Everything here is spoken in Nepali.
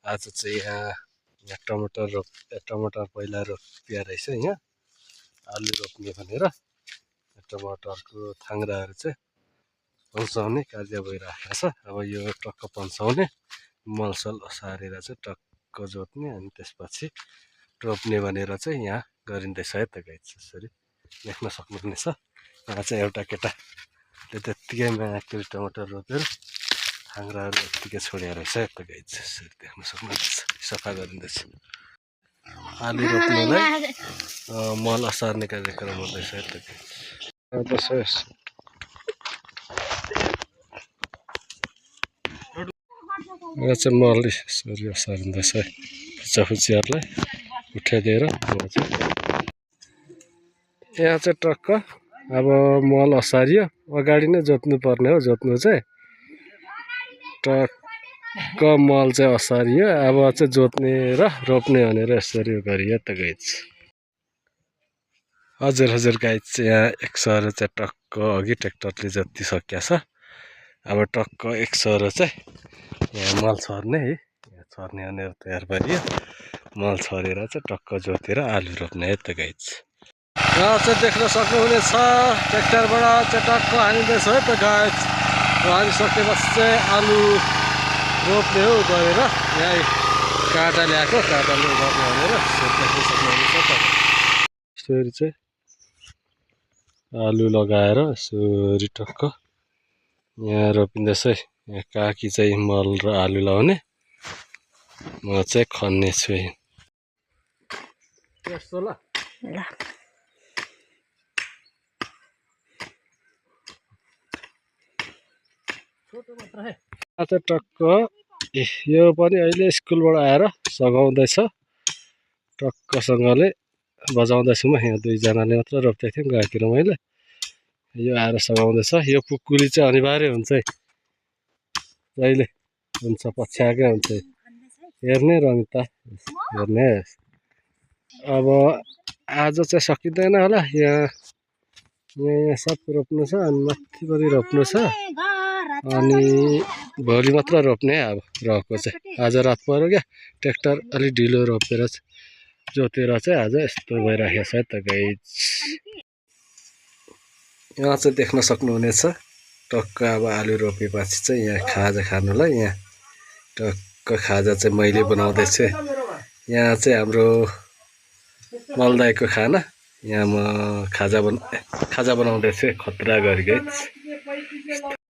आज चाहिँ यहाँ टमाटर पहिला रोपिया रहेछ यहाँ आलु रोप्ने भनेर टमाटरको थाङ्राहरू चाहिँ पन्साउने कार्य भइरहेको छ। अब यो टक्क पन्साउने मलसल सारेर चाहिँ टक्क जोत्ने अनि त्यसपछि रोप्ने भनेर चाहिँ यहाँ गरिँदैछ है त गाइस। यसरी देख्न सक्नुहुनेछ। यहाँ चाहिँ एउटा केटाले त्यत्तिकै माथि टमाटर रोपेर थाङ्राहरू यत्तिकै छोडेर रहेछ है त गाइस। यसरी देख्न सक्नुहुनेछ सफा गरिँदैछ। आलु रोप्नेलाई मल असार्ने कार्यक्रम हुँदैछ है त गाइस। यहाँ चाहिँ मल यसरी असारिँदैछ है फुच्चाफुच्चीहरूलाई उठाइदिएर। यहाँ चाहिँ टक्क अब मल असारियो, अगाडि नै जोत्नु पर्ने हो। जोत्नु चाहिँ टक्क मल चाहिँ असारियो, अब चाहिँ जोत्ने र रोप्ने भनेर यसरी गरियो त गाइस। हजुर गाइस, यहाँ एक सरो चाहिँ टक्क अघि ट्र्याक्टरले जोतिसकेको छ। अब टक्क एक सरो चाहिँ यहाँ मल छर्ने है, यहाँ छर्ने भनेर तयार पारियो। मल छरेर चाहिँ टक्क जोतेर आलु रोप्ने है त गाइस। यहाँ चाहिँ देख्न सक्नुहुनेछ ट्र्याक्टरबाट चाहिँ टक्क हानिँदैछ है त गाइस। हानिसकेपछि चाहिँ आलु रोप्ने हो गरेर यहाँ काँटा ल्याएको, काँटाले गर्ने भनेर देख्न सक्नुहुनेछ त। यसरी चाहिँ आलु लगाएर यसरी टक्क यहाँ रोपिँदैछ है। यहाँ काकी चाहिँ मल र आलु लाउने, म चाहिँ खन्ने छु। यस्तो ल आज टक्क यो पनि अहिले स्कुलबाट आएर सघाउँदैछ। टक्कसँगले बजाउँदैछु म। यहाँ दुईजनाले मात्र रोप्दै थियौँ गाकी र मैले। यो आएर सघाउँदैछ। यो पुकुरी चाहिँ अनिवार्य हुन्छ है, जहिले हुन्छ पछ्याएकै हुन्छ। हेर्ने रमिता हेर्ने। अब आज चाहिँ सकिँदैन होला। यहाँ सब रोप्नु छ अनि माथि पनि रोप्नु छ अनि भोलि मात्र रोप्ने अब रहेको चाहिँ। आज रात पऱ्यो क्या, ट्र्याक्टर अलिक ढिलो रोपेर जोतेर चाहिँ आज यस्तो भइराखेको छ है त गाइस। यहाँ चाहिँ देख्न सक्नुहुनेछ टक्क अब आलु रोपेपछि चाहिँ यहाँ खाजा खानुलाई यहाँ टक्क खाजा चाहिँ मैले बनाउँदैछु। यहाँ चाहिँ हाम्रो मलदाईको खाना, यहाँ म खाजा बनाउँदैछु खतरा गरी गाइस।